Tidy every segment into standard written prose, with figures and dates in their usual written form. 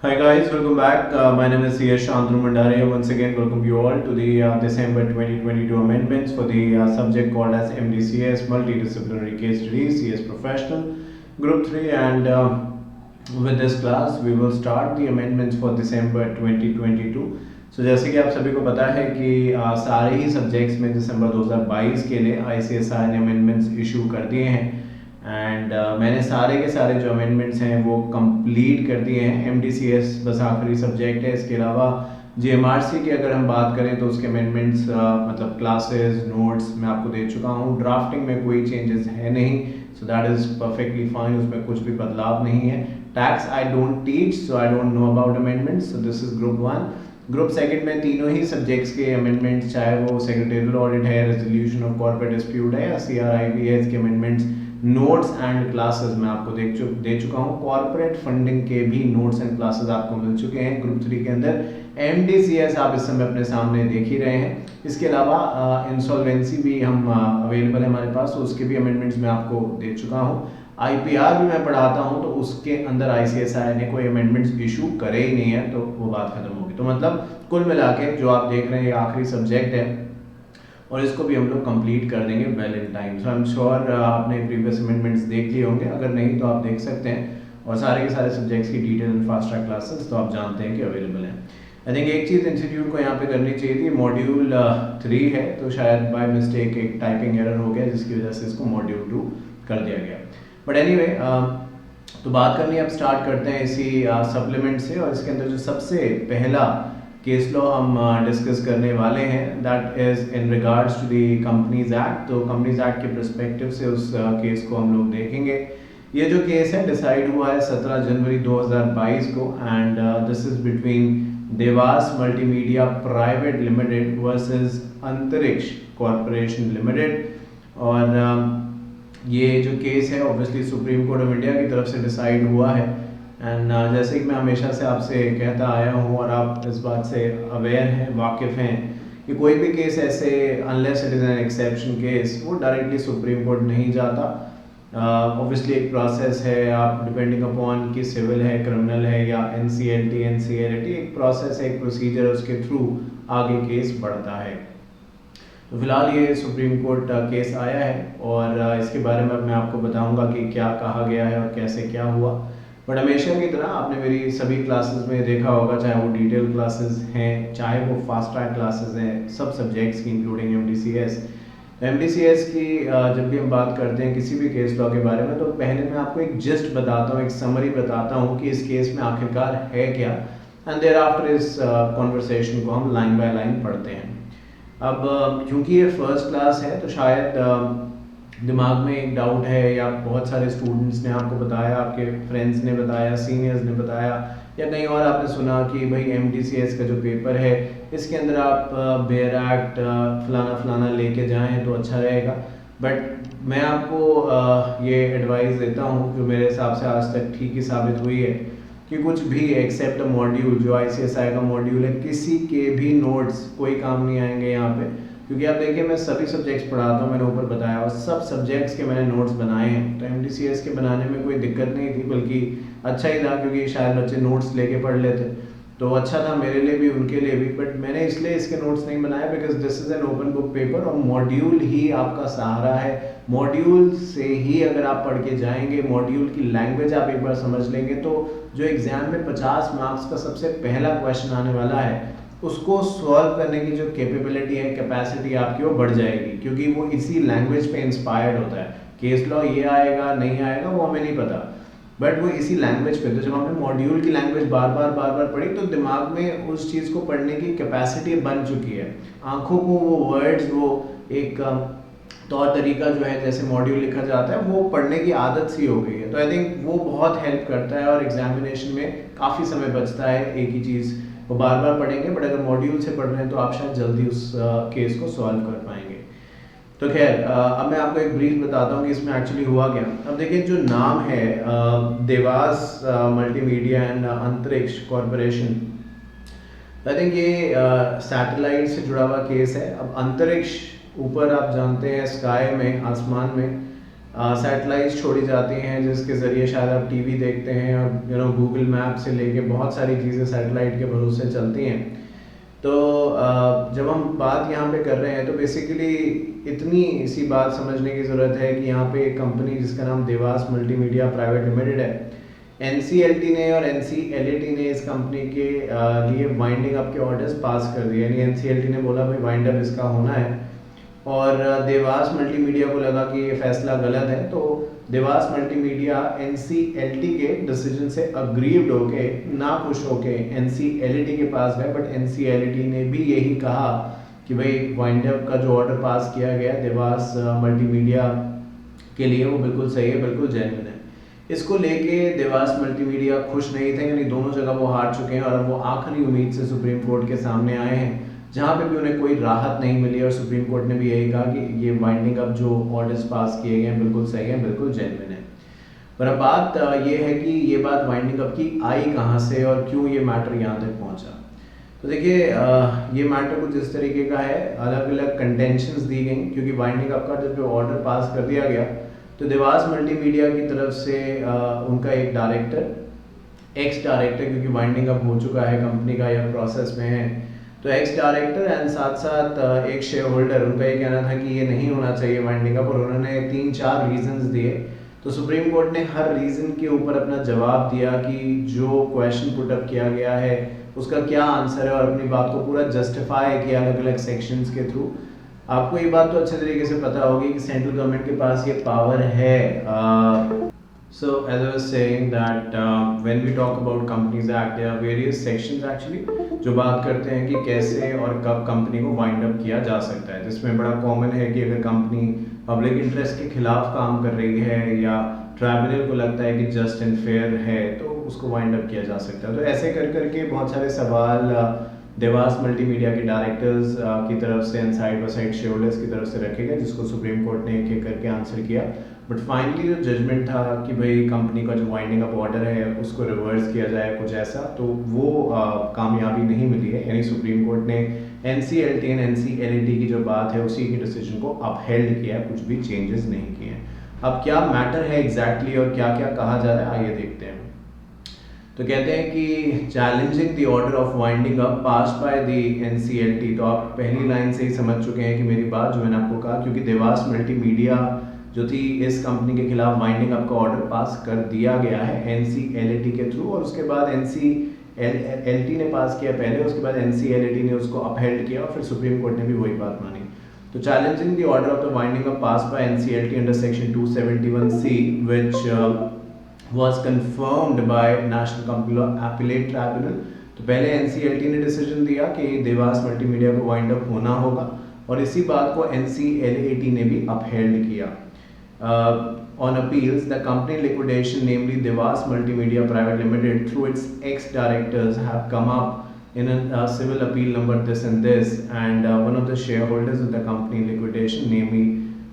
Hi guys, welcome back. My name is CS Shantanu Mandaria. Once again, welcome you all to the December 2022 amendments for the subject called as MDCS Multidisciplinary Case Studies CS Professional Group 3, and with this class we will start the amendments for December 2022. So जैसे कि आप सभी को पता है कि सारे ही subjects में दिसंबर 2022 के लिए ICSI ने अमेंडमेंट्स इशू कर दिए हैं एंड मैंने सारे के सारे जो अमेंडमेंट्स हैं वो कंप्लीट कर दिए हैं। MDCS बस आखिरी सब्जेक्ट है। इसके अलावा GMRC की अगर हम बात करें तो उसके अमेंडमेंट्स मतलब क्लासेस नोट्स मैं आपको दे चुका हूँ। ड्राफ्टिंग में कोई चेंजेस है नहीं, so that is perfectly fine, उसमें कुछ भी बदलाव नहीं है। Tax I don't teach, so I don't know about amendments, so this is group 1। Group second में तीनों ही सब्जेक्ट्स के अमेंडमेंट्स, चाहे वो सेक्रेटरियल ऑडिट है, रेजोल्यूशन ऑफ कॉर्पोरेट डिस्प्यूट है या CRIPS के अमेंडमेंट्स, नोट्स एंड क्लासेस मैं आपको दे चुका हूँ। कॉर्पोरेट फंडिंग के भी नोट्स एंड क्लासेस आपको मिल चुके हैं ग्रुप 3 के अंदर। MDCS आप इस समय अपने सामने देख ही रहे हैं। इसके अलावा इंसॉल्वेंसी भी हम अवेलेबल है हमारे पास, तो उसके भी अमेंडमेंट्स मैं आपको दे चुका हूँ। IPR भी मैं पढ़ाता हूँ, तो उसके अंदर ICSI ने कोई अमेंडमेंट्स इशू करे ही नहीं है, तो वो बात खत्म होगी। तो मतलब कुल मिला के जो आप देख रहे हैं ये आखिरी सब्जेक्ट है और इसको भी हम लोग कंप्लीट कर देंगे well in time. So I am sure आपने प्रीवियस अमेंडमेंट्स देख लिए होंगे, अगर नहीं तो आप देख सकते हैं। और सारे के सारे सब्जेक्ट्स की detail and fast track classes तो आप जानते हैं कि अवेलेबल हैं। आई थिंक एक चीज़ इंस्टीट्यूट को यहाँ पे करनी चाहिए थी, मॉड्यूल 3 है तो शायद बाय मिस्टेक एक टाइपिंग एरर हो गया जिसकी वजह से इसको मॉड्यूल 2 कर दिया गया। बट एनीवे तो बात करनी अब स्टार्ट करते हैं इसी सप्लीमेंट से। और इसके अंदर जो सबसे पहला केस लॉ हम डिस्कस करने वाले हैं that is in regards to the companies act. तो कंपनीज एक्ट के पर्सपेक्टिव से उस केस को हम लोग देखेंगे। ये जो केस है डिसाइड हुआ है 17 जनवरी 2022 को and this is between Dewas multimedia private limited versus अंतरिक्ष कॉरपोरेशन लिमिटेड। और ये जो केस है obviously supreme court of India की तरफ से डिसाइड हुआ है। एंड जैसे कि मैं हमेशा से आपसे कहता आया हूँ और आप इस बात से अवेयर हैं, वाकिफ़ हैं कि कोई भी केस ऐसे unless it is an exception case वो डायरेक्टली सुप्रीम कोर्ट नहीं जाता। ऑब्वियसली एक प्रोसेस है, आप डिपेंडिंग अपॉन कि सिविल है, क्रिमिनल है या NCLT NCLT, एक प्रोसेस है, एक प्रोसीजर है, उसके थ्रू आगे केस बढ़ता है। तो फिलहाल ये सुप्रीम कोर्ट केस आया है और इसके बारे में मैं आपको बताऊंगा कि क्या कहा गया है और कैसे क्या हुआ। बट हमेशा की तरह आपने मेरी सभी क्लासेस में देखा होगा, चाहे वो डिटेल क्लासेस हैं चाहे वो फास्ट ट्रैक क्लासेस हैं, सब सब्जेक्ट्स की इंक्लूडिंग MDCS। MDCS की जब भी हम बात करते हैं किसी भी केस लॉ के बारे में तो पहले मैं आपको एक जिस्ट बताता हूँ, एक समरी बताता हूँ कि इस केस में आखिरकार है क्या, एंड देयर आफ्टर इस कॉन्वर्सेशन को हम लाइन बाय लाइन पढ़ते हैं। अब क्योंकि ये फर्स्ट क्लास है तो शायद दिमाग में एक डाउट है या बहुत सारे स्टूडेंट्स ने आपको बताया, आपके फ्रेंड्स ने बताया, सीनियर्स ने बताया या कहीं और आपने सुना कि भाई MDCS का जो पेपर है इसके अंदर आप बेयर एक्ट फलाना फलाना लेके जाएं तो अच्छा रहेगा। बट मैं आपको ये एडवाइस देता हूँ जो मेरे हिसाब से आज तक ठीक ही साबित हुई है कि कुछ भी एक्सेप्ट मॉड्यूल जो ICSI का मॉड्यूल है, किसी के भी नोट्स कोई काम नहीं आएंगे यहाँ पे। क्योंकि आप देखिए मैं सभी सब्जेक्ट्स पढ़ाता हूँ, मैंने ऊपर बताया, और सब सब्जेक्ट्स के मैंने नोट्स बनाए हैं। तो MDCS के बनाने में कोई दिक्कत नहीं थी, बल्कि अच्छा ही था क्योंकि शायद बच्चे नोट्स लेके पढ़ लेते तो अच्छा था मेरे लिए भी उनके लिए भी। बट मैंने इसलिए इसके नोट्स नहीं बनाए because this is an open book paper और मॉड्यूल ही आपका सहारा है। मॉड्यूल से ही अगर आप पढ़ के जाएंगे, मॉड्यूल की लैंग्वेज आप एक बार समझ लेंगे तो जो एग्जाम में 50 मार्क्स का सबसे पहला क्वेश्चन आने वाला है उसको सॉल्व करने की जो कैपेबिलिटी है, कैपेसिटी आपकी, वो बढ़ जाएगी क्योंकि वो इसी लैंग्वेज पे इंस्पायर्ड होता है। केस लॉ ये आएगा नहीं आएगा वो हमें नहीं पता, बट वो इसी लैंग्वेज पे। तो जब हमने मॉड्यूल की लैंग्वेज बार बार पढ़ी तो दिमाग में उस चीज़ को पढ़ने की कैपेसिटी बन चुकी है। आंखों को वो वर्ड्स, वो एक तौर तरीका जो है जैसे मॉड्यूल लिखा जाता है वो पढ़ने की आदत सी हो गई है। तो आई थिंक वो बहुत हेल्प करता है और एग्जामिनेशन में काफ़ी समय बचता है। एक ही चीज़ वो बार बार पढ़ेंगे, बट अगर मॉड्यूल से पढ़ रहे हैं तो आप शायद जल्दी उस केस को सॉल्व कर पाएंगे। तो खैर अब मैं आपको एक ब्रीफ बताता हूँ कि इसमें एक्चुअली हुआ क्या। अब देखिए जो नाम है देवास मल्टीमीडिया एंड अंतरिक्ष कॉरपोरेशन, आई थिंक ये सैटेलाइट से जुड़ा हुआ केस है। अब अंतरिक्ष ऊपर आप जानते हैं स्काई में, आसमान में, सैटेलाइट्स छोड़ी जाती हैं जिसके ज़रिए शायद आप टीवी देखते हैं और गूगल मैप से लेके बहुत सारी चीज़ें सैटेलाइट के भरोसे चलती हैं। तो जब हम बात यहाँ पे कर रहे हैं तो बेसिकली इतनी सी बात समझने की ज़रूरत है कि यहाँ पे एक कंपनी जिसका नाम देवास मल्टीमीडिया प्राइवेट लिमिटेड है, एनसीएलटी ने और एनसीएलटी ने इस कंपनी के लिए वाइंडिंग अप के ऑर्डर्स पास कर दिए। यानी एनसीएलटी ने बोला भाई वाइंड अप इसका होना है और देवास मल्टीमीडिया को लगा कि ये फैसला गलत है, तो देवास मल्टीमीडिया एनसीएलटी के डिसीजन से अग्रीव्ड होके, ना खुश होके एनसीएलटी के पास गए। बट एनसीएलटी ने भी यही कहा कि भाई वाइंड अप का जो ऑर्डर पास किया गया देवास मल्टीमीडिया के लिए वो बिल्कुल सही है, बिल्कुल जेन्युइन है। इसको लेके देवास मल्टीमीडिया खुश नहीं थे, यानी दोनों जगह वो हार चुके हैं और अब वो आखिरी उम्मीद से सुप्रीम कोर्ट के सामने आए हैं, जहाँ पे भी उन्हें कोई राहत नहीं मिली और सुप्रीम कोर्ट ने भी यही कहा कि ये वाइंडिंग अप जो ऑर्डर्स पास किए गए हैं बिल्कुल सही है, बिल्कुल जेन्युइन है। पर अब बात ये है कि ये बात वाइंडिंग अप की आई कहाँ से और क्यों ये मैटर यहाँ तक पहुँचा। तो देखिए ये मैटर कुछ इस तरीके का है, अलग अलग कंटेंशंस दी गई, क्योंकि वाइंडिंग अप का जब ऑर्डर पास कर दिया गया तो देवास मल्टीमीडिया की तरफ से उनका एक डायरेक्टर, एक्स डायरेक्टर, क्योंकि वाइंडिंग अप हो चुका है कंपनी का या प्रोसेस में है, तो एक्स डायरेक्टर एंड साथ साथ एक शेयर होल्डर, उनका ये कहना था कि ये नहीं होना चाहिए वाइंडिंग अप, और उन्होंने 3-4 रीजंस दिए। तो सुप्रीम कोर्ट ने हर रीजन के ऊपर अपना जवाब दिया कि जो क्वेश्चन पुट अप किया गया है उसका क्या आंसर है, और अपनी बात को पूरा जस्टिफाई किया अलग अलग सेक्शंस के थ्रू। आपको ये बात तो अच्छे तरीके से पता होगी कि सेंट्रल गवर्नमेंट के पास ये पावर है। So as I was saying that when we talk about Companies Act, there are various sections actually जो बात करते हैं कि कैसे और कब कंपनी को वाइंड अप किया जा सकता है, जिसमें बड़ा कॉमन है कि अगर कंपनी पब्लिक इंटरेस्ट के खिलाफ काम कर रही है या ट्राइब्यूनल को लगता है कि जस्ट एंड फेयर है तो उसको वाइंड अप किया जा सकता है। तो ऐसे कर करके बहुत सारे सवाल देवास मल्टीमीडिया के डायरेक्टर्स की तरफ से and side by side share holders की तरफ से रखे गए, जिसको सुप्रीम कोर्ट ने एक एक करके आंसर किया। बट फाइनली जो जजमेंट था कि भाई कंपनी का जो वाइंडिंग अप ऑर्डर है उसको रिवर्स किया जाए कुछ ऐसा, तो वो कामयाबी नहीं मिली है। यानी सुप्रीम कोर्ट ने एनसीएलटी एंड एनसीएलटी की जो बात है उसी के डिसीजन को अपहेल्ड किया है, कुछ भी चेंजेस नहीं किए हैं। अब क्या मैटर है एग्जैक्टली और क्या क्या कहा जा रहा है, आइए देखते हैं। तो कहते हैं कि challenging the order of winding up passed by the NCLT. तो आप पहली लाइन से ही समझ चुके हैं कि मेरी बात जो मैंने आपको कहा, क्योंकि देवास मल्टीमीडिया जो थी इस कंपनी के खिलाफ वाइंडिंग अप का ऑर्डर पास कर दिया गया है एनसीएलटी के थ्रू, और उसके बाद एनसीएलटी ने पास किया पहले, उसके बाद एनसीएलटी ने उसको अपहेल्ड किया और फिर सुप्रीम कोर्ट ने भी वही बात मानी। तो challenging the order of the winding up passed by NCLT under section 271C which was confirmed by National Appellate Tribunal। तो पहले एनसीएलटी ने डिसीजन दिया कि देवास मल्टीमीडिया को वाइंड अप होना होगा, और इसी बात को एनसीएलटी ने भी अपहेल्ड किया। On appeals, the company liquidation, namely Devas Multimedia Private Limited, through its ex-directors, have come up in a civil appeal number this and this, and one of the shareholders of the company liquidation,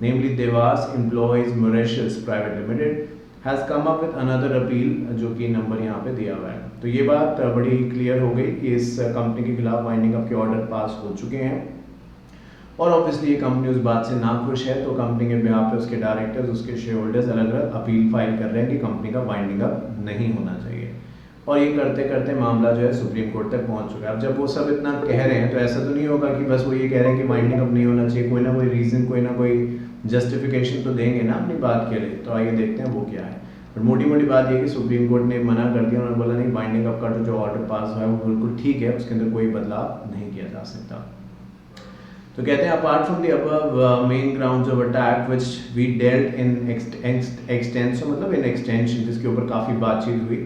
namely Devas Employees Mauritius Private Limited, has come up with another appeal, जो कि number यहाँ पे दिया हुआ है। तो ये बात बड़ी क्लियर हो गई कि इस कंपनी के खिलाफ वाइंडिंग अप के ऑर्डर पास हो चुके हैं, और ऑब्वियसली ये कंपनी उस बात से नाखुश है, तो कंपनी के बिहाफ पे उसके डायरेक्टर्स, उसके शेयर होल्डर्स अलग अलग अपील फाइल कर रहे हैं कि कंपनी का वाइंडिंग अप नहीं होना चाहिए, और ये करते करते मामला जो है सुप्रीम कोर्ट तक पहुंच चुका है। अब जब वो सब इतना कह रहे हैं तो ऐसा तो नहीं होगा कि बस वो ये कह रहे हैं कि वाइंडिंग अप नहीं होना चाहिए, कोई ना कोई रीज़न, कोई ना कोई जस्टिफिकेशन तो देंगे ना अपनी बात के लिए। तो आइए देखते हैं वो क्या है। पर मोटी मोटी बात ये कि सुप्रीम कोर्ट ने मना कर दिया, उन्होंने बोला नहीं, वाइंडिंग अप का जो ऑर्डर पास हुआ है वो बिल्कुल ठीक है, उसके अंदर कोई बदलाव नहीं किया जा सकता। तो कहते हैं apart from the above main grounds of attack which we dealt in extension, मतलब इन एक्सटेंशन, जिसके ऊपर काफ़ी बातचीत हुई,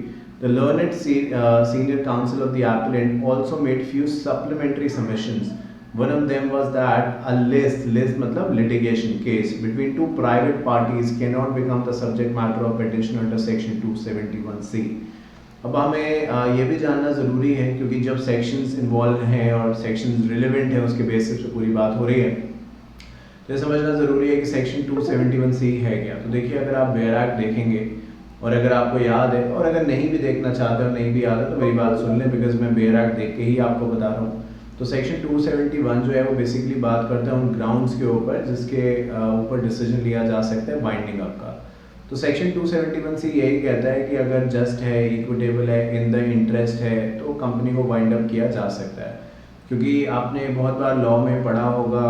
the learned senior counsel of the appellant also made few supplementary submissions. One of them was that a list मतलब litigation case between two private parties cannot become the subject matter of petition under section 271C। अब हमें ये भी जानना ज़रूरी है, क्योंकि जब सेक्शंस इन्वॉल्व हैं और सेक्शंस रिलेवेंट हैं उसके बेसिस पे पूरी बात हो रही है, तो ये समझना ज़रूरी है कि सेक्शन 271C है क्या। तो देखिए, अगर आप बेयर एक्ट देखेंगे और अगर आपको याद है, और अगर नहीं भी देखना चाहते हो, नहीं भी याद है, तो मेरी बात सुन लें, बिकॉज मैं बेयर एक्ट देख के ही आपको बता रहा हूँ। तो सेक्शन 271 जो है वो बेसिकली बात करता है उन ग्राउंड्स के ऊपर जिसके ऊपर डिसीजन लिया जा सकता है बाइंडिंग अप का। तो सेक्शन 271 से यही कहता है कि अगर जस्ट है, इक्विटेबल है, इन द इंटरेस्ट है, तो कंपनी को वाइंड अप किया जा सकता है। क्योंकि आपने बहुत बार लॉ में पढ़ा होगा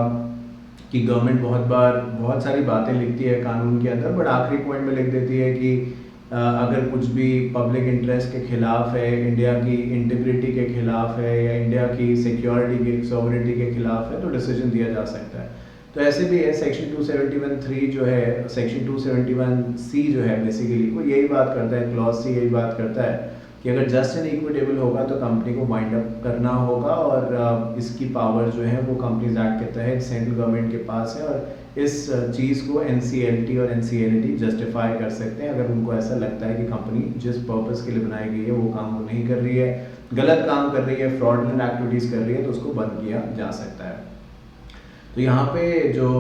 कि गवर्नमेंट बहुत बार बहुत सारी बातें लिखती है कानून के अंदर, बट आखिरी पॉइंट में लिख देती है कि अगर कुछ भी पब्लिक इंटरेस्ट के खिलाफ है, इंडिया की इंटीग्रिटी के खिलाफ है, या इंडिया की सिक्योरिटी की सॉवरेनिटी के खिलाफ है, तो डिसीजन दिया जा सकता है। तो ऐसे भी है सेक्शन 271(3) जो है, सेक्शन 271(c) जो है बेसिकली वो यही बात करता है, क्लॉज सी यही बात करता है कि अगर जस्ट एंड इक्विटेबल होगा तो कंपनी को वाइंड अप करना होगा, और इसकी पावर जो है वो कंपनीज एक्ट के तहत सेंट्रल गवर्नमेंट के पास है, और इस चीज़ को NCLT और NCLT जस्टिफाई कर सकते हैं अगर उनको ऐसा लगता है कि कंपनी जिस पर्पस के लिए बनाई गई है वो काम वो नहीं कर रही है, गलत काम कर रही है, फ्रॉडलेंट एक्टिविटीज़ कर रही है, तो उसको बंद किया जा सकता है। तो यहाँ पे जो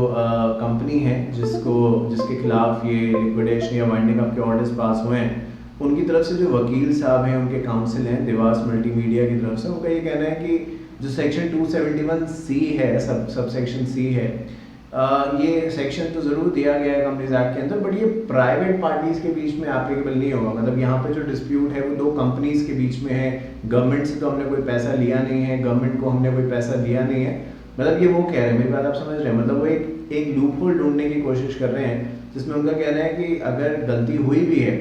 कंपनी है जिसके खिलाफ ये लिक्विडेशन या वाइंडिंग अप के ऑर्डर्स पास हुए हैं, उनकी तरफ से जो वकील साहब हैं, उनके काउंसिल हैं देवास मल्टीमीडिया की तरफ से, उनका ये कहना है कि जो सेक्शन 271(c) है, सब सेक्शन C है, ये सेक्शन तो ज़रूर दिया गया है कंपनीज एक्ट के अंदर, बट ये प्राइवेट पार्टीज के बीच में एप्लीकेबल नहीं होगा। मतलब यहाँ पे जो डिस्प्यूट है वो दो कंपनीज के बीच में है, गवर्नमेंट से तो हमने कोई पैसा लिया नहीं है, गवर्नमेंट को हमने कोई पैसा दिया नहीं है। मतलब ये वो कह रहे हैं, मेरी बात आप समझ रहे हैं, मतलब वो एक लूप होल ढूंढने की कोशिश कर रहे हैं, जिसमें उनका कहना है कि अगर गलती हुई भी है,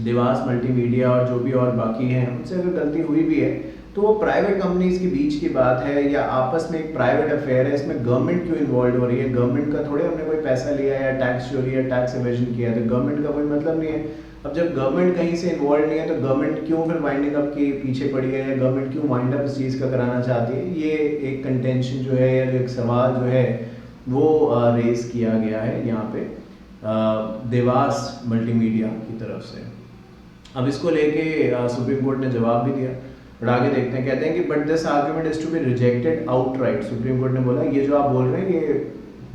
देवास मल्टीमीडिया और जो भी और बाकी हैं उनसे अगर गलती हुई भी है, तो वो प्राइवेट कंपनीज के बीच की बात है या आपस में एक प्राइवेट अफेयर है, इसमें गवर्नमेंट क्यों इन्वॉल्व हो रही है? गवर्नमेंट का थोड़े हमने कोई पैसा लिया है या टैक्स चोरी या टैक्स एवेजन किया है, तो गवर्नमेंट का कोई मतलब नहीं है। अब जब गवर्नमेंट कहीं से इन्वॉल्व नहीं है तो गवर्नमेंट क्यों फिर वाइंडिंग अप के पीछे पड़ी है, या गवर्नमेंट क्यों वाइंड अप इस चीज़ का कराना चाहती है? ये एक कंटेंशन जो है या एक सवाल जो है वो रेज किया गया है यहाँ पे देवास मल्टीमीडिया की तरफ से। अब इसको लेके सुप्रीम कोर्ट ने जवाब भी दिया, और आगे देखते हैं। कहते हैं कि but this argument is to be rejected outright. Supreme court ने बोला ये जो आप बोल रहे हैं ये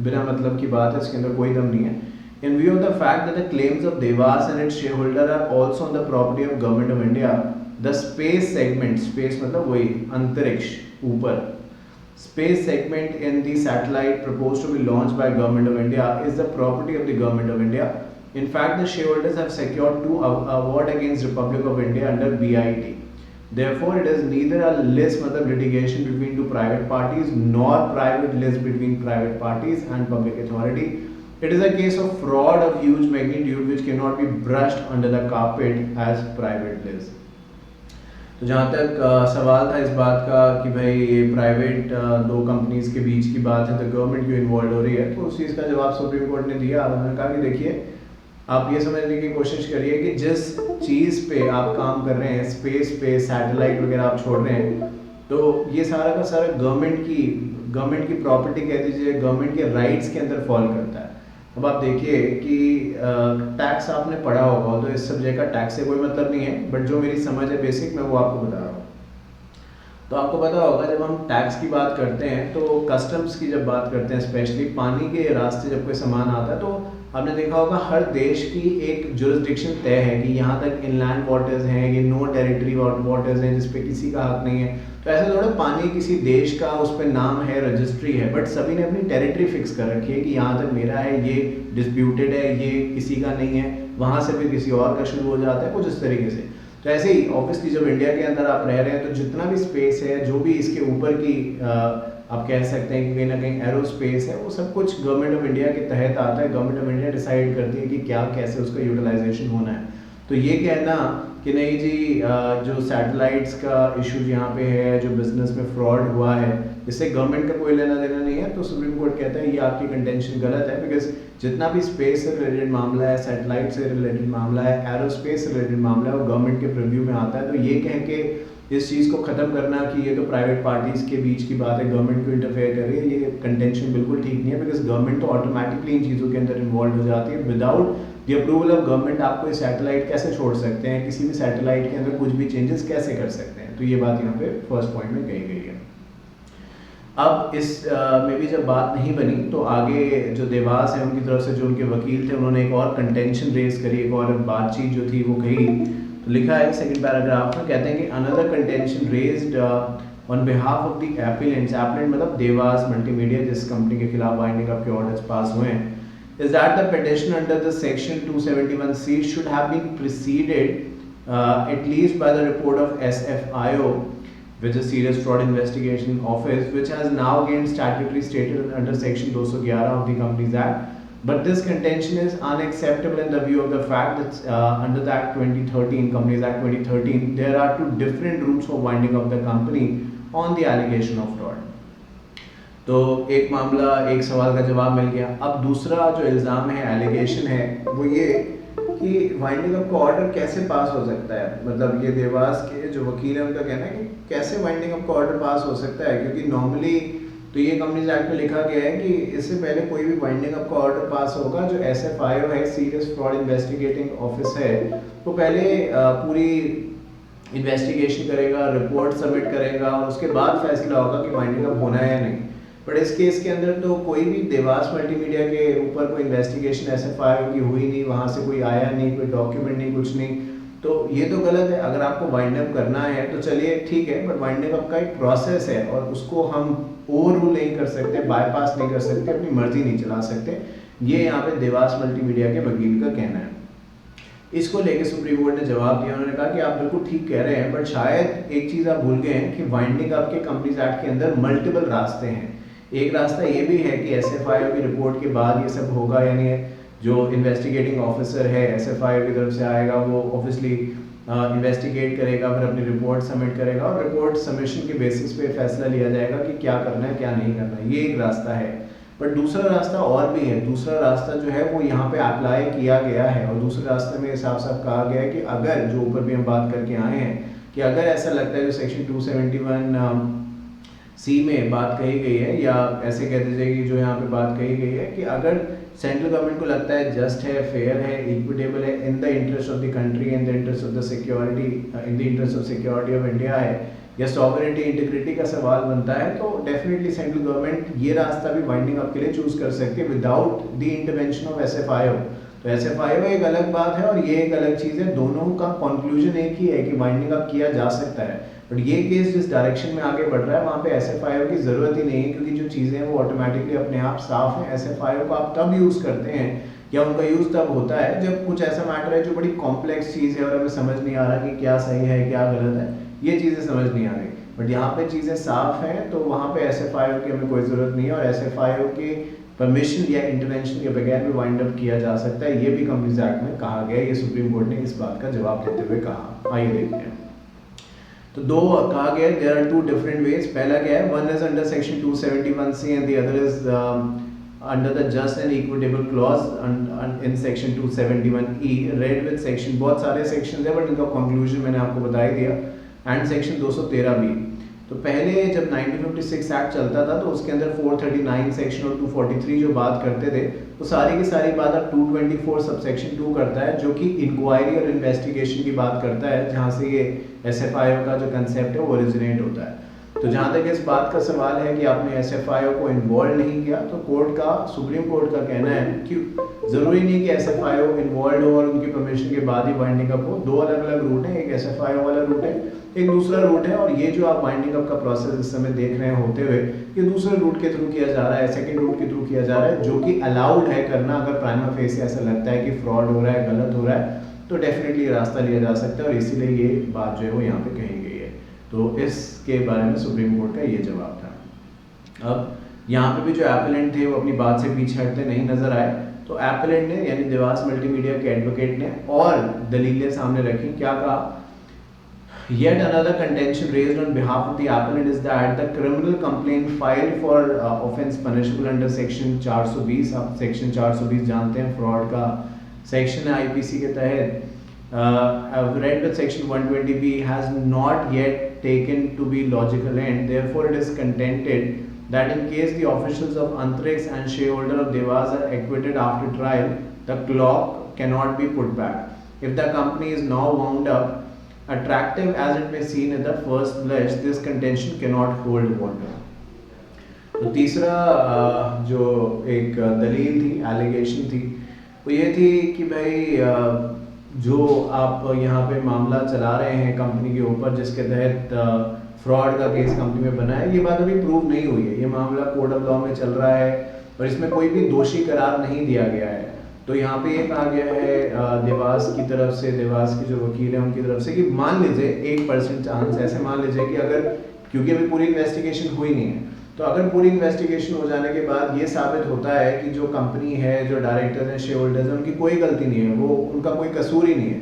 बिना मतलब की बात है, इसके अंदर कोई दम नहीं है। In view of the fact that the claims of Devas and its shareholder are also on the property of Government of India, the space segment, space मतलब वही अंतरिक्ष ऊपर, space segment in the satellite proposed to be launched by Government of India is the property of the Government of India. In fact, the shareholders have secured 2 award against Republic of India under BIT. Therefore, it is neither a lis मतलब litigation between two private parties nor private lis between private parties and public authority. It is a case of fraud of huge magnitude which cannot be brushed under the carpet as private lis. तो जहाँ तक सवाल था इस बात का कि भाई ये प्राइवेट दो कंपनीज के बीच की बात है तो गवर्नमेंट क्यों इन्वॉल्व हो रही है, तो उस चीज़ का जवाब सुप्रीम कोर्ट ने दिया। उन्होंने कहा कि देखिए आप ये समझने की कोशिश करिए कि जिस चीज़ पे आप काम कर रहे हैं, स्पेस पे सैटेलाइट वगैरह आप छोड़ रहे हैं, तो ये सारा का सारा गवर्नमेंट की प्रॉपर्टी कह दीजिए, गवर्नमेंट के राइट्स के अंदर फॉल करता है। अब आप देखिए कि टैक्स आपने पढ़ा होगा, तो इस सब्जेक्ट का टैक्स से कोई मतलब नहीं है, बट जो मेरी समझ है बेसिक मैं वो आपको बता रहा हूँ। तो आपको पता होगा जब हम टैक्स की बात करते हैं तो कस्टम्स की जब बात करते हैं, स्पेशली पानी के रास्ते जब कोई सामान आता है, तो आपने देखा होगा हर देश की एक जुरिस्डिक्शन तय है कि यहाँ तक इनलैंड वाटर्स हैं, ये नो टेरिटरी वाटर्स हैं जिस पे किसी का हक नहीं है। तो ऐसा थोड़ा पानी किसी देश का उस पर नाम है, रजिस्ट्री है, बट सभी ने अपनी टेरिटरी फिक्स कर रखी है कि यहाँ तक मेरा है, ये डिस्प्यूटेड है, ये किसी का नहीं है, वहाँ से फिर किसी और का शुरू हो जाता है, कुछ इस तरीके से। तो ऐसे ही ऑब्वियसली जब इंडिया के अंदर आप रह रहे हैं तो जितना भी स्पेस है, जो भी इसके ऊपर की आप कह सकते हैं कि कहीं ना कहीं एरो स्पेस है, वो सब कुछ गवर्नमेंट ऑफ इंडिया के तहत आता है। गवर्नमेंट ऑफ इंडिया डिसाइड करती है कि क्या कैसे उसका यूटिलाइजेशन होना है। तो ये कहना कि नहीं जी जो सैटेलाइट्स का इशू यहाँ पे है, जो बिजनेस में फ्रॉड हुआ है, इससे गवर्नमेंट का कोई लेना देना नहीं है, तो सुप्रीम कोर्ट कहता है ये आपकी कंटेंशन गलत है। बिकॉज जितना भी स्पेस से रिलेटेड मामला है, सैटेलाइट से रिलेटेड मामला है, एरोस्पेस से रिलेटेड मामला है, वो गवर्नमेंट के प्रिव्यू में आता है। तो ये कह के इस चीज़ को ख़त्म करना कि ये तो प्राइवेट पार्टीज़ के बीच की बात है, गवर्नमेंट को इंटरफेयर कर रही है, ये कंटेंशन बिल्कुल ठीक नहीं है। बिकॉज गवर्नमेंट तो ऑटोमेटिकली इन चीज़ों के अंदर इन्वॉल्व हो जाती है। Without the approval of government आप कोई सैटेलाइट कैसे छोड़ सकते हैं, किसी भी सैटेलाइट के अंदर कुछ भी चेंजेस कैसे कर सकते हैं। तो ये बात यहाँ पे फर्स्ट पॉइंट में कही गई है। अब इस में भी जब बात नहीं बनी तो आगे जो देवास है उनकी तरफ से जो उनके वकील थे उन्होंने एक और कंटेंशन रेज करी, एक और बातचीत जो थी वो कही। तो लिखा है सेकंड पैराग्राफ में, कहते हैं कि another contention raised on behalf of the appellants मतलब देवास मल्टीमीडिया जिस कंपनी के खिलाफ बाइंडिंग अप के ऑर्डर्स पास हुए हैं, is that the petition under the section 271C should have been preceded at least by the report of SFIO, which is Serious Fraud Investigation Office, which has now gained statutory status under section 211 of the Companies Act. But this contention is unacceptable in the view of the fact that under the Act 2013, Companies Act 2013, there are two different routes for winding up the company on the allegation of fraud. तो एक मामला, एक सवाल का जवाब मिल गया। अब दूसरा जो इल्ज़ाम है, एलिगेशन है, वो ये कि वाइंडिंग अप का ऑर्डर कैसे पास हो सकता है। मतलब ये देवास के जो वकील हैं उनका कहना है कि कैसे वाइंडिंग अप का ऑर्डर पास हो सकता है, क्योंकि नॉर्मली तो ये कंपनीज एक्ट में लिखा गया है कि इससे पहले कोई भी वाइंडिंग अप का ऑर्डर पास होगा, जो SFIO है, सीरियस फ्रॉड इन्वेस्टिगेटिंग ऑफिस है, वो पहले पूरी इन्वेस्टिगेशन करेगा, रिपोर्ट सबमिट करेगा और उसके बाद फैसला होगा कि वाइंडिंग अप होना है या नहीं। बट इस केस के अंदर तो कोई भी देवास मल्टीमीडिया के ऊपर कोई इन्वेस्टिगेशन SFIO की हुई नहीं, वहाँ से कोई आया नहीं, कोई डॉक्यूमेंट नहीं, कुछ नहीं। तो ये तो गलत है। अगर आपको वाइंड अप करना है तो चलिए ठीक है, बट वाइंडिंग अप का एक प्रोसेस है और उसको हम ओवर रूल नहीं कर सकते, बाईपास नहीं कर सकते, अपनी मर्जी नहीं चला सकते। ये यहाँ पे देवास मल्टीमीडिया के वकील का कहना है। इसको लेके सुप्रीम कोर्ट ने जवाब दिया। उन्होंने कहा कि आप बिल्कुल ठीक कह रहे हैं, बट शायद एक चीज़ आप भूल गए हैं कि वाइंडिंग अप के कंपनीज एक्ट के अंदर मल्टीपल रास्ते हैं। एक रास्ता ये भी है कि SFIO की रिपोर्ट के बाद ये सब होगा, यानी जो इन्वेस्टिगेटिंग ऑफिसर है SFIO की तरफ से आएगा, वो ऑब्वियसली इन्वेस्टिगेट करेगा, फिर अपनी रिपोर्ट सबमिट करेगा और रिपोर्ट सबमिशन के बेसिस पे फैसला लिया जाएगा कि क्या करना है क्या नहीं करना है। ये एक रास्ता है। बट दूसरा रास्ता और भी है। दूसरा रास्ता जो है वो यहाँ पे अप्लाई किया गया है और दूसरे रास्ते में साफ साफ कहा गया है कि अगर, जो ऊपर भी हम बात करके आए हैं, कि अगर ऐसा लगता है जो सेक्शन 271C में बात कही गई है, या ऐसे कह दीजिए कि जो यहाँ पे बात कही गई है कि अगर सेंट्रल गवर्नमेंट को लगता है जस्ट है, फेयर है, इक्विटेबल है, in the interest of the country, in the interest of the security, in the interest of security of India है, या सॉवरेनिटी इंटीग्रिटी का सवाल बनता है, तो डेफिनेटली सेंट्रल गवर्नमेंट ये रास्ता भी वाइंडिंग अप के लिए चूज कर सकती है without the intervention of SFIO। तो SFIO एक अलग बात है और ये एक अलग चीज़ है। दोनों का कंक्लूजन एक ही है कि वाइंडिंग अप किया जा सकता है। बट ये केस जिस डायरेक्शन में आगे बढ़ रहा है, वहाँ पे SFIO की ज़रूरत ही नहीं है, क्योंकि जो चीज़ें हैं वो ऑटोमेटिकली अपने आप साफ हैं। SFIO को आप तब यूज़ करते हैं या उनका यूज़ तब होता है जब कुछ ऐसा मैटर है जो बड़ी कॉम्प्लेक्स चीज़ है और हमें समझ नहीं आ रहा कि क्या सही है क्या गलत है, ये चीज़ें समझ नहीं आ रही। बट यहाँ पे चीज़ें साफ हैं, तो वहाँ पे SFIO की हमें कोई ज़रूरत नहीं है और SFIO के परमिशन या इंटरवेंशन के बगैर भी वाइंड अप किया जा सकता है। ये भी कंपनीज एक्ट में कहा गया है। ये सुप्रीम कोर्ट ने इस बात का जवाब देते हुए कहा। आइए देखते हैं। तो दो कहा गया, there are two different ways. पहला क्या है, one is under section 271C and the other is under the just and equitable clause in section 271E, read with section, बहुत सारे सेक्शन है बट इनका कंक्लूजन मैंने आपको बता ही दिया, एंड सेक्शन 213B। तो पहले जब 1956 एक्ट चलता था तो उसके अंदर 439 सेक्शन और 243 जो बात करते थे, तो सारी की सारी बात अब 224 सब सेक्शन 2 करता है, जो कि इंक्वायरी और इन्वेस्टिगेशन की बात करता है, जहाँ से ये SFIO का जो कंसेप्ट है वो ओरिजिनेट होता है। तो जहाँ तक इस बात का सवाल है कि आपने SFIO को इन्वॉल्व नहीं किया, तो कोर्ट का, सुप्रीम कोर्ट का कहना है कि ज़रूरी नहीं कि SFIO इन्वॉल्व हो और उनकी परमिशन के बाद ही वाइंडिंग अप हो। दो अलग अलग रूट हैं, एक SFIO वाला रूट है, एक दूसरा रूट है, और ये जो आप वाइंडिंग अप का प्रोसेस इस समय देख रहे हैं होते हुए, ये दूसरे रूट के थ्रू किया जा रहा है, सेकंड रूट के थ्रू किया जा रहा है, जो कि अलाउड है करना। अगर प्राइमा फेस ऐसा लगता है कि फ्रॉड हो रहा है, गलत हो रहा है, तो डेफिनेटली ये रास्ता लिया जा सकता है और इसीलिए ये बात जो है वो यहाँ पे कही गई है। तो इसके बारे में सुप्रीम कोर्ट का ये जवाब था। अब यहाँ पे भी जो एपेलेंट थे वो अपनी बात से पीछे हटते नहीं नजर आए, तो एपेलेंट ने यानी देवास मल्टीमीडिया के एडवोकेट ने और दलीलें सामने रखी। क्या कहा, Yet another contention raised on behalf of the appellant is that the criminal complaint filed for offence punishable under section 420, आप section 420 जानते हैं, फ्रॉड का सेक्शन है IPC के तहत, read with section 120B has not yet taken to be logical end. Therefore, it is contended that in case the officials of Antrix and shareholder of Devas are acquitted after trial, the clock cannot be put back. If the company is now wound up, attractive as it may seem at the first blush, this contention cannot hold water. तो तीसरा जो एक दलील थी, allegation थी, वो ये थी कि भाई जो आप यहाँ पे मामला चला रहे हैं कंपनी के ऊपर जिसके तहत फ्रॉड का केस कंपनी में बना है, ये बात अभी प्रूव नहीं हुई है। ये मामला कोर्ट ऑफ लॉ में चल रहा है और इसमें कोई भी दोषी करार नहीं दिया गया है। तो यहाँ पे ये कहा गया है देवास की तरफ से, देवास के जो वकील हैं उनकी तरफ से, कि मान लीजिए 1% चांस, ऐसे मान लीजिए कि अगर, क्योंकि अभी पूरी इन्वेस्टिगेशन हुई नहीं है, तो अगर पूरी इन्वेस्टिगेशन हो जाने के बाद ये साबित होता है कि जो कंपनी है, जो डायरेक्टर्स हैं, शेयर होल्डर्स हैं, उनकी कोई गलती नहीं है, वो उनका कोई कसूर ही नहीं है,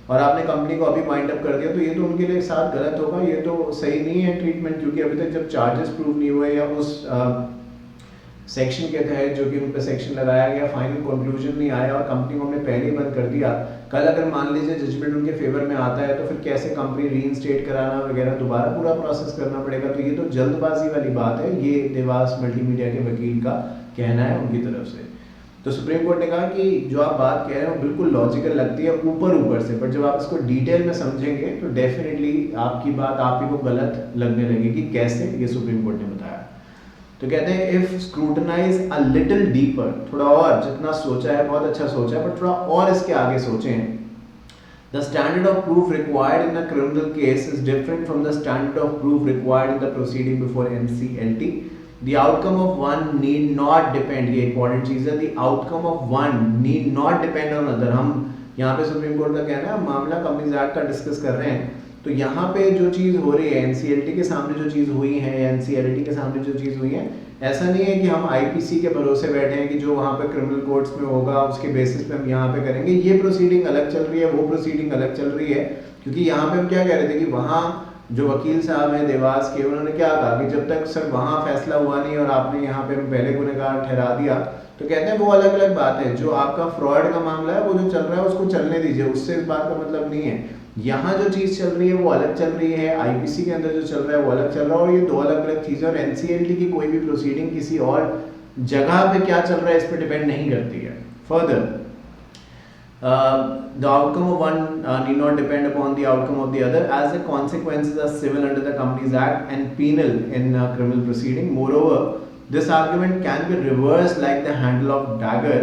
और आपने कंपनी को अभी वाइंड अप कर दिया, तो ये तो उनके लिए साथ गलत होगा, ये तो सही नहीं है ट्रीटमेंट। क्योंकि अभी तक जब चार्जेस प्रूव नहीं हुए या उस सेक्शन के तहत जो कि उन पर सेक्शन लगाया गया फाइनल कंक्लूजन नहीं आया और कंपनी को हमने पहले ही बंद कर दिया, कल अगर मान लीजिए जजमेंट उनके फेवर में आता है तो फिर कैसे कंपनी रीइंस्टेट कराना वगैरह दोबारा पूरा प्रोसेस करना पड़ेगा। तो ये तो जल्दबाजी वाली बात है, ये देवास मल्टीमीडिया के वकील का कहना है उनकी तरफ से। तो सुप्रीम कोर्ट ने कहा कि जो आप बात कह रहे हो बिल्कुल लॉजिकल लगती है ऊपर से, बट जब आप इसको डिटेल में समझेंगे तो डेफिनेटली आपकी बात आप ही को गलत लगने लगेगी। कैसे, ये सुप्रीम कोर्ट ने बताया। तो कहते हैं if scrutinise a little deeper, थोड़ा और, जितना सोचा है बहुत अच्छा सोचा है, बट थोड़ा और इसके आगे सोचें। The standard of proof required in a criminal case is different from the standard of proof required in the proceeding before NCLT. The outcome of one need not depend, ये important चीज है, the outcome of one need not depend on other। हम यहाँ पे supreme court का कहना है, मामला कंपनीज एक्ट का डिस्कस कर रहे हैं, तो यहाँ पे जो चीज़ हो रही है, एनसीएलटी के सामने जो चीज़ हुई है, एनसीएलटी के सामने जो चीज़ हुई है, ऐसा नहीं है कि हम आईपीसी के भरोसे बैठे हैं कि जो वहाँ पे क्रिमिनल कोर्ट्स में होगा उसके बेसिस पे हम यहाँ पे करेंगे। ये प्रोसीडिंग अलग चल रही है, वो प्रोसीडिंग अलग चल रही है। क्योंकि यहाँ पे हम क्या कह रहे थे कि वहाँ जो वकील साहब हैं देवास के, उन्होंने क्या कहा कि जब तक सर वहाँ फैसला हुआ नहीं और आपने यहाँ पे पहले गुनहगार ठहरा दिया, तो कहते हैं वो अलग अलग बात है। जो आपका फ्रॉड का मामला है वो जो चल रहा है उसको चलने दीजिए, उससे इस बात का मतलब नहीं है। यहाँ जो चीज़ चल रही है वो अलग चल रही है, आईपीसी के अंदर जो चल रहा है वो अलग चल रहा है, और ये दो अलग अलग चीज़ें। और एनसीएलटी की कोई भी प्रोसीडिंग किसी और जगह पे क्या चल रहा है इस पर डिपेंड नहीं करती है। Further the outcome of one need not depend upon the outcome of the other, as the consequences are civil under the Companies Act and penal in criminal proceeding. Moreover, this argument can be reversed like the handle of dagger.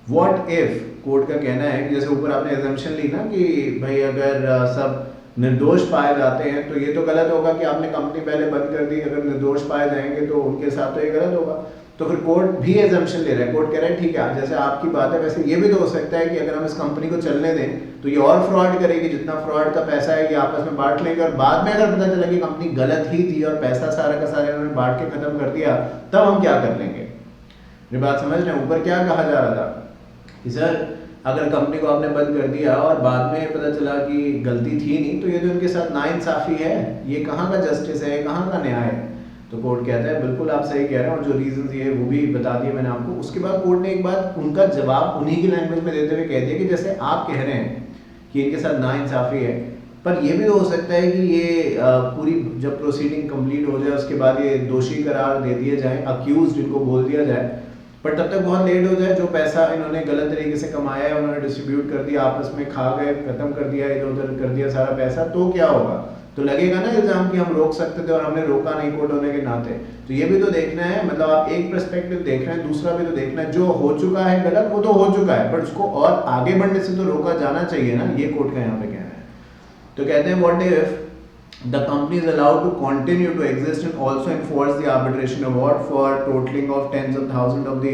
What if, court का कहना है कि जैसे ऊपर आपने assumption ली ना कि भाई अगर सब निर्दोष पाए जाते हैं तो ये तो गलत होगा कि आपने कंपनी पहले बंद कर दी, अगर निर्दोष पाए जाएंगे तो उनके साथ तो ये गलत होगा। तो फिर कोर्ट भी एजम्पशन ले रहा है, कोर्ट कह रहा है ठीक है जैसे आपकी बात है वैसे ये भी तो हो सकता है कि अगर हम इस कंपनी को चलने दें तो ये और फ्रॉड करेगी, जितना फ्रॉड का पैसा है ये आपस में बांट लेंगे, और बाद में अगर पता चला कि कंपनी गलत ही थी और पैसा सारा का सारा इन्होंने बांट के खत्म कर दिया, तब हम क्या कर लेंगे। ये बात समझ रहे हैं। ऊपर क्या कहा जा रहा था कि सर अगर कंपनी को आपने बंद कर दिया और बाद में पता चला कि गलती थी नहीं, तो ये तो इनके साथ नाइंसाफी है, ये कहाँ का जस्टिस है, कहाँ का न्याय है। तो कोर्ट कहता है बिल्कुल आप सही कह रहे हैं और जो रीजन ये वो भी बता दिए मैंने आपको। उसके बाद कोर्ट ने एक बात उनका जवाब उन्हीं की लैंग्वेज में देते हुए कह दिया कि जैसे आप कह रहे हैं कि इनके साथ नाइंसाफी है, पर ये भी हो सकता है कि ये पूरी जब प्रोसीडिंग कंप्लीट हो जाए उसके बाद ये दोषी करार दे दिए जाए, अक्यूज्ड इनको बोल दिया जाए, पर तब तक बहुत लेट हो जाए। जो पैसा इन्होंने गलत तरीके से कमाया है उन्होंने डिस्ट्रीब्यूट कर दिया, आपस में खा गए, खत्म कर दिया, इधर उधर कर दिया सारा पैसा, तो क्या होगा। तो लगेगा ना इल्जाम कि हम रोक सकते थे और हमने रोका नहीं कोर्ट होने के नाते। तो ये भी तो देखना है, मतलब आप एक पर्सपेक्टिव देख रहे हैं, दूसरा भी तो देखना है। जो हो चुका है गलत वो तो हो चुका है, पर उसको और आगे बढ़ने से तो रोका जाना चाहिए ना, ये कोर्ट का यहाँ पे कहना है। तो कहते हैं what if the company is allowed to continue to exist and also enforce the arbitration award for totaling of tens of thousands of the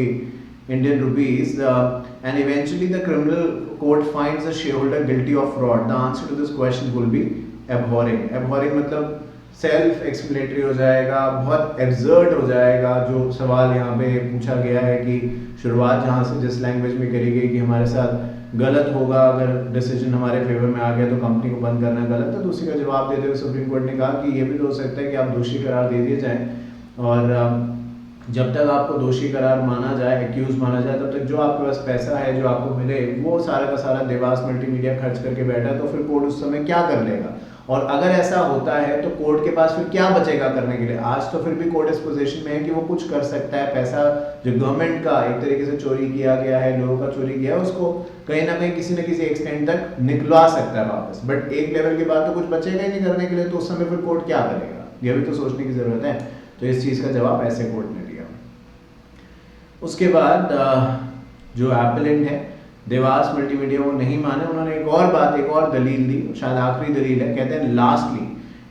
Indian rupees, and eventually the criminal court finds the shareholder guilty of fraud. The answer to this question will be abhorring. Abhorring मतलब self explanatory हो जाएगा, बहुत absurd हो जाएगा। जो सवाल यहाँ पे पूछा गया है कि शुरुआत जहाँ से जिस लैंग्वेज में करी गई कि हमारे साथ गलत होगा, अगर डिसीजन हमारे फेवर में आ गया तो कंपनी को बंद करना गलत है, तो उसी का जवाब देते हुए सुप्रीम कोर्ट ने कहा कि ये भी तो हो सकता है कि आप दोषी करार दे दिए जाएं, और जब तक आपको दोषी करार माना जाए, एक्यूज माना जाए, तब तक जो आपके पास पैसा है जो आपको मिले वो सारा का सारा देवास मल्टीमीडिया खर्च करके बैठा है, तो फिर कोर्ट उस समय क्या कर लेगा। और अगर ऐसा होता है तो कोर्ट के पास फिर क्या बचेगा करने के लिए। आज तो फिर भी कोर्ट इस पोजीशन में है कि वो कुछ कर सकता है। पैसा जो गवर्नमेंट का एक तरीके से चोरी किया गया है, लोगों का चोरी किया है, उसको कहीं ना कहीं किसी न किसी एक्सटेंट तक निकलवा सकता है वापस, बट एक लेवल के बाद तो कुछ बचेगा ही नहीं करने के लिए, तो उस समय फिर कोर्ट क्या करेगा, यह भी तो सोचने की जरूरत है। तो इस चीज़ का जवाब ऐसे कोर्ट ने दिया। उसके बाद जो एपेलेंट है देवास मल्टीमीडिया वो नहीं माने, उन्होंने एक और बात, एक और दलील दी, शायद आखिरी दलील है, कहते हैं lastly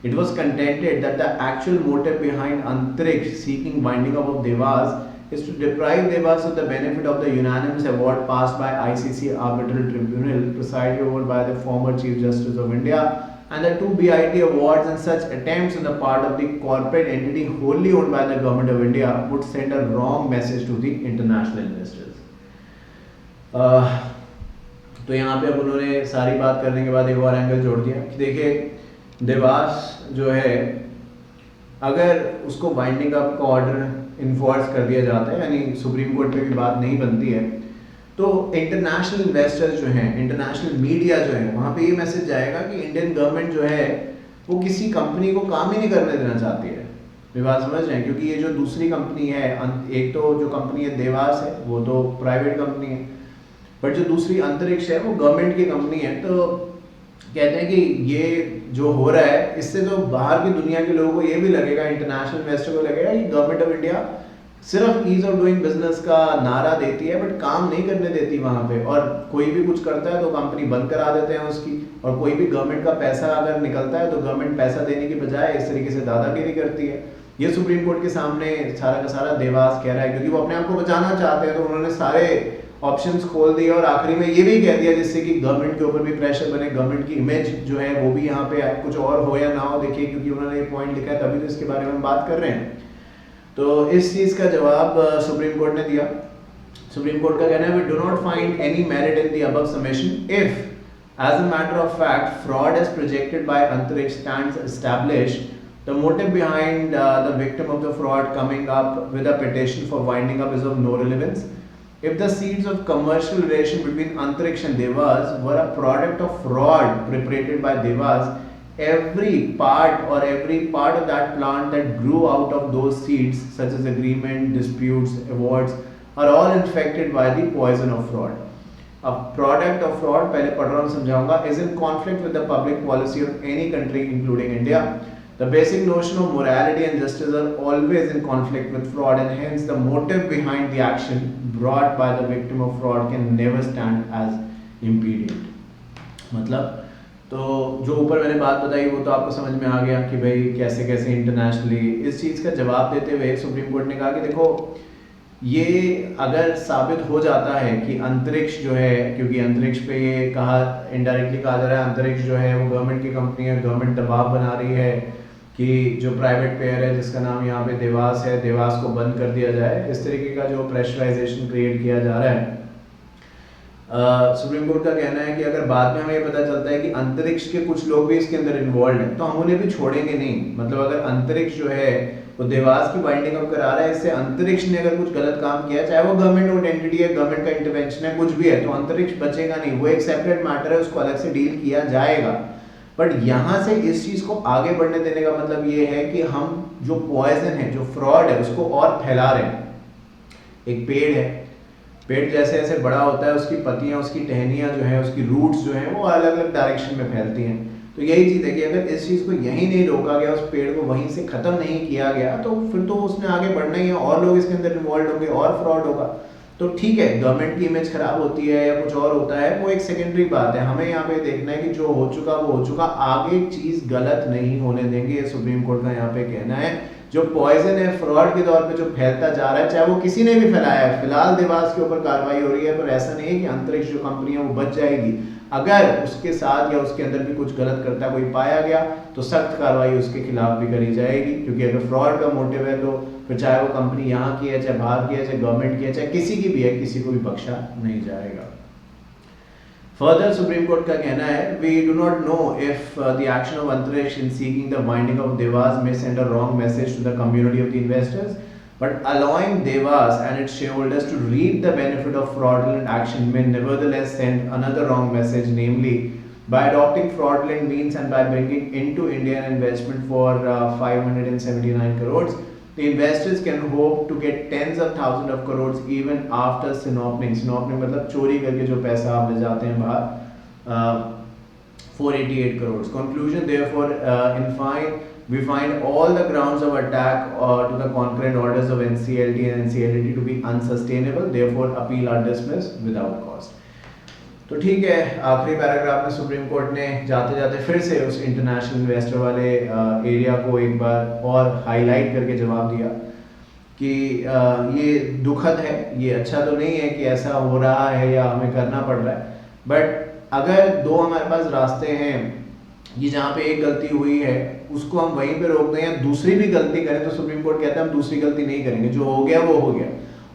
it was contended that the actual motive behind Antariksh seeking winding up of Devas is to deprive Devas of the benefit of the unanimous award passed by ICC Arbitral Tribunal presided over by the former Chief Justice of India, and the two BIT awards and such attempts on the part of the corporate entity wholly owned by the government of India would send a wrong message to the international investors. तो यहाँ पे अब उन्होंने सारी बात करने के बाद एक और एंगल जोड़ दिया कि देखिए देवास जो है अगर उसको बाइंडिंग अप का ऑर्डर इन्फोर्स कर दिया जाता है, यानी सुप्रीम कोर्ट पे भी बात नहीं बनती है, तो इंटरनेशनल इन्वेस्टर्स जो हैं, इंटरनेशनल मीडिया जो है, वहाँ पे ये मैसेज जाएगा कि इंडियन गवर्नमेंट जो है वो किसी कंपनी को काम ही नहीं करने देना चाहती है। ये बात समझ रहे हैं? क्योंकि ये जो दूसरी कंपनी है, एक तो जो कंपनी है देवास है वो तो प्राइवेट कंपनी है, बट जो दूसरी अंतरिक्ष है वो गवर्नमेंट की कंपनी है। तो कहते हैं कि ये जो हो रहा है इससे तो बाहर की दुनिया के लोगों को ये भी लगेगा, इंटरनेशनल इन्वेस्टर को लगेगा कि गवर्नमेंट ऑफ इंडिया सिर्फ ईज ऑफ डूइंग बिजनेस का नारा देती है बट काम नहीं करने देती वहाँ पे, और कोई भी कुछ करता है तो कंपनी बंद करा देते हैं उसकी, और कोई भी गवर्नमेंट का पैसा अगर निकलता है तो गवर्नमेंट पैसा देने की बजाय इस तरीके से दादागिरी करती है। ये सुप्रीम कोर्ट के सामने सारा का सारा देवास कह रहा है, क्योंकि वो अपने आप को बचाना चाहते हैं तो उन्होंने सारे ऑप्शंस खोल दिए और आखिरी में ये भी कह दिया जिससे कि गवर्नमेंट के ऊपर भी प्रेशर बने, गवर्नमेंट की इमेज जो है वो भी यहाँ पे कुछ और हो या ना हो। देखिए क्योंकि उन्होंने एक पॉइंट लिखा है तभी तो इसके बारे में हम बात कर रहे हैं। तो इस चीज़ का जवाब सुप्रीम कोर्ट ने दिया। सुप्रीम कोर्ट का कहना है, we do not find any merit in the above submission if as a matter of fact fraud as projected by Antrix stands established, the motive behind the victim of the fraud coming up with a petition for winding up is of no relevance. If the seeds of commercial relation between Antariksh and Devas were a product of fraud perpetrated by Devas, every part of that plant that grew out of those seeds, such as agreement, disputes, awards, are all infected by the poison of fraud. A product of fraud, पहले पढ़ रहा हूँ समझाऊंगा, is in conflict with the public policy of any country including India. The basic notion of morality and justice are always in conflict with fraud, and hence the motive behind the action brought by the victim of fraud can never stand as impedient. मतलब तो जो ऊपर मैंने बात बताई वो तो आपको समझ में आ गया कि भाई कैसे कैसे इंटरनेशनली इस चीज़ का जवाब देते हुए सुप्रीम कोर्ट ने कहा कि देखो ये अगर साबित हो जाता है कि अंतरिक्ष जो है, क्योंकि अंतरिक्ष पे ये कहा इनडायरेक्टली कहा जा रहा है अंतरिक्ष जो है वो गवर्नमेंट की कंपनी है, गवर्नमेंट दबाव बना रही है कि जो प्राइवेट प्लेयर है जिसका नाम यहाँ पे देवास है, देवास को बंद कर दिया जाए, इस तरीके का जो प्रेशराइजेशन क्रिएट किया जा रहा है। सुप्रीम कोर्ट का कहना है कि अगर बाद में हमें ये पता चलता है कि अंतरिक्ष के कुछ लोग भी इसके अंदर इन्वॉल्व हैं तो हम उन्हें भी छोड़ेंगे नहीं। मतलब अगर अंतरिक्ष जो है वो देवास की बाइंडिंग अप करा रहा है, इससे अंतरिक्ष ने अगर कुछ गलत काम किया, चाहे वो गवर्नमेंट ओन्ड एंटिटी है, गवर्नमेंट का इंटरवेंशन है, कुछ भी है, तो अंतरिक्ष बचेगा नहीं, वो एक सेपरेट मैटर है, उसको अलग से डील किया जाएगा। बट यहाँ से इस चीज़ को आगे बढ़ने देने का मतलब ये है कि हम जो पॉइजन है, जो फ्रॉड है, उसको और फैला रहे हैं। एक पेड़ है, पेड़ जैसे जैसे बड़ा होता है उसकी पत्तियाँ, उसकी टहनियाँ जो है, उसकी रूट्स जो हैं वो अलग अलग डायरेक्शन में फैलती हैं। तो यही चीज़ है कि अगर इस चीज़ को यहीं नहीं रोका गया, उस पेड़ को वहीं से ख़त्म नहीं किया गया, तो फिर तो उसने आगे बढ़ना ही है, और लोग इसके अंदर इन्वॉल्व होंगे और फ्रॉड होगा। तो ठीक है, गवर्नमेंट की इमेज खराब होती है या कुछ और होता है, वो एक सेकेंडरी बात है। हमें यहाँ पे देखना है कि जो हो चुका वो हो चुका, आगे चीज़ गलत नहीं होने देंगे, ये सुप्रीम कोर्ट का यहाँ पे कहना है। जो पॉइजन है फ्रॉड के तौर पे जो फैलता जा रहा है, चाहे वो किसी ने भी फैलाया है, फिलहाल देवास के ऊपर कार्रवाई हो रही है, पर ऐसा नहीं है कि अंतरिक्ष जो कंपनी है वो बच जाएगी। अगर उसके साथ या उसके अंदर भी कुछ गलत करता कोई पाया गया तो सख्त कार्रवाई उसके खिलाफ भी करी जाएगी, क्योंकि अगर फ्रॉड का मोटिव है तो फिर चाहे वो कंपनी यहाँ की है, चाहे बाहर की है, चाहे गवर्नमेंट की है, चाहे किसी की भी है, किसी को भी बख्शा नहीं जाएगा। Further, Supreme Court का कहना है, we do not know if the action of Antariksh in seeking the winding of Devas may send a wrong message to the community of the investors, but allowing Devas and its shareholders to reap the benefit of fraudulent action may nevertheless send another wrong message, namely by adopting fraudulent means and by bringing into India an investment for 579 crores. The investors can hope to get tens of thousands of crores even after synopning. Synopning मतलब चोरी करके जो पैसा आप ले जाते हैं बाहर, 488 crores. Conclusion, therefore, we find all the grounds of attack to the concurrent orders of NCLT and NCLT to be unsustainable. Therefore, appeal are dismissed without cost. तो ठीक है, आखिरी पैराग्राफ में सुप्रीम कोर्ट ने जाते जाते फिर से उस इंटरनेशनल इन्वेस्टर वाले एरिया को एक बार और हाईलाइट करके जवाब दिया कि ये दुखद है, ये अच्छा तो नहीं है कि ऐसा हो रहा है या हमें करना पड़ रहा है, बट अगर दो हमारे पास रास्ते हैं कि जहाँ पे एक गलती हुई है उसको हम वहीं पे रोक दें या दूसरी भी गलती करें, तो सुप्रीम कोर्ट कहता है हम दूसरी गलती नहीं करेंगे, जो हो गया वो हो गया।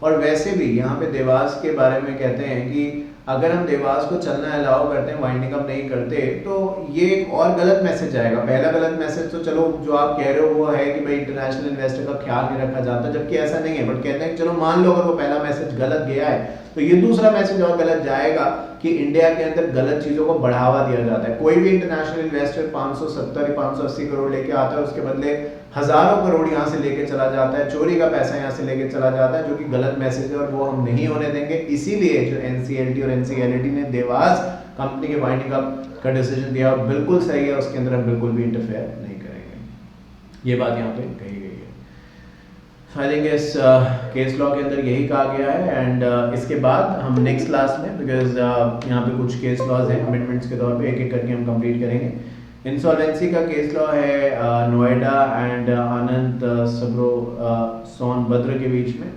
और वैसे भी यहाँ पे देवास के बारे में कहते हैं कि अगर हम देवास को चलना अलाउ करते हैं, वाइंडिंग अप नहीं करते, तो ये एक और गलत मैसेज आएगा। पहला गलत मैसेज तो चलो जो आप कह रहे हो वो है कि भाई इंटरनेशनल इन्वेस्टर का ख्याल नहीं रखा जाता, जबकि ऐसा नहीं है। बट कहते हैं चलो मान लो अगर वो पहला मैसेज गलत गया है तो ये दूसरा मैसेज और गलत जाएगा कि इंडिया के अंदर गलत चीजों को बढ़ावा दिया जाता है। कोई भी इंटरनेशनल इन्वेस्टर 570 या 580 करोड़ लेके आता है, उसके बदले हजारों करोड़ यहाँ से लेके चला जाता है, चोरी का पैसा यहाँ से लेके चला जाता है, जो कि गलत मैसेज है और वो हम नहीं होने देंगे। इसीलिए जो एनसीएलटी और एनसीएलटी ने देवास कंपनी के वाइंडिंग अप का डिसीजन दिया बिल्कुल सही है, उसके अंदर हम बिल्कुल भी इंटरफेयर नहीं करेंगे। ये बात यहाँ पे कही गई है। आई थिंक इस केस लॉ के अंदर यही कहा गया है। एंड इसके बाद हम नेक्स्ट क्लास में, बिकॉज यहाँ पे कुछ केस लॉज हैं अमेंडमेंट्स के तौर पे, एक एक करके हम कंप्लीट करेंगे। इंसॉल्वेंसी का केस लॉ है नोएडा एंड अनंत सब्रो सोनभद्र के बीच में।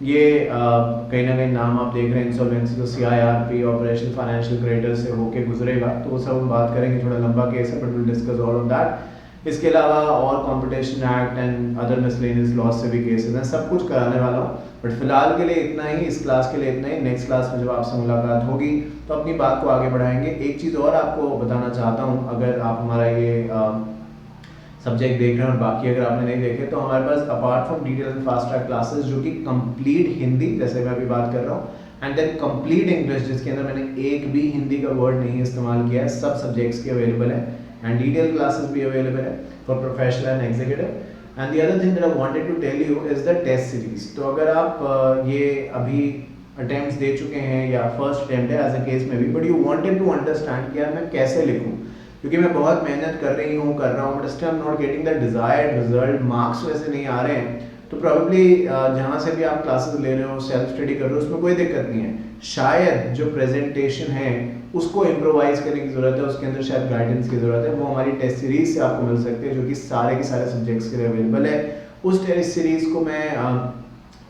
ये कहीं ना कहीं नाम आप देख रहे हैं, इंसॉल्वेंसी तो CIRP ऑपरेशनल फाइनेंशियल क्रेडिटर से होके गुजरेगा, तो वो सब हम बात करेंगे। थोड़ा लंबा केस है but will discuss all of that. इसके अलावा और competition act and other miscellaneous laws से भी केसेस हैं, सब कुछ कराने वाला हूँ। बट फिलहाल के लिए इतना ही, इस क्लास के लिए इतना ही। नेक्स्ट क्लास में जब आपसे मुलाकात होगी तो अपनी बात को आगे बढ़ाएंगे। एक चीज़ और आपको बताना चाहता हूँ, अगर आप हमारा ये सब्जेक्ट देख रहे हैं और बाकी अगर आपने नहीं देखे, तो हमारे पास apart from detail and fast track classes जो कि कंप्लीट हिंदी, जैसे मैं अभी बात कर रहा हूँ, एंड देन कंप्लीट इंग्लिश जिसके अंदर मैंने एक भी हिंदी का वर्ड नहीं इस्तेमाल किया है, सब सब्जेक्ट्स के अवेलेबल है। एंड डिटेल क्लासेस भी अवेलेबल है for professional and executive. And the other thing that I wanted to tell you is the test series. तो अगर आप ये अभी अटेम्प्ट्स दे चुके हैं या फर्स्ट अटेम्प्ट है एज अ केस में भी, but you wanted to understand कि यार मैं कैसे लिखूं, क्योंकि मैं बहुत मेहनत कर रहा हूँ but still I am not getting the desired result, marks वैसे नहीं आ रहे हैं, तो प्रॉब्ली जहाँ से भी आप क्लासेस ले रहे हो, सेल्फ स्टडी कर रहे हो, उसमें कोई दिक्कत नहीं है। शायद जो प्रेजेंटेशन है उसको इम्प्रोवाइज करने की जरूरत है, उसके अंदर शायद गाइडेंस की जरूरत है। वो हमारी टेस्ट सीरीज से आपको मिल सकती है, जो कि सारे के सारे सब्जेक्ट्स के लिए अवेलेबल है। उस टेस्ट सीरीज को मैं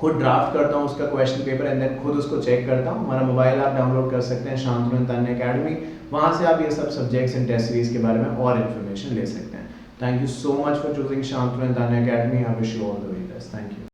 खुद ड्राफ्ट करता हूँ, उसका क्वेश्चन पेपर, एंड देन खुद उसको चेक करता हूँ। हमारा मोबाइल ऐप डाउनलोड कर सकते हैं, शांतनु तान्या अकेडमी, वहाँ से आप ये सब सब्जेक्ट्स एंड टेस्ट सीरीज के बारे में और इन्फॉर्मेशन ले सकते हैं। Thank you so much for choosing Shantanu Tanya academy. I wish you all the very best. Thank you.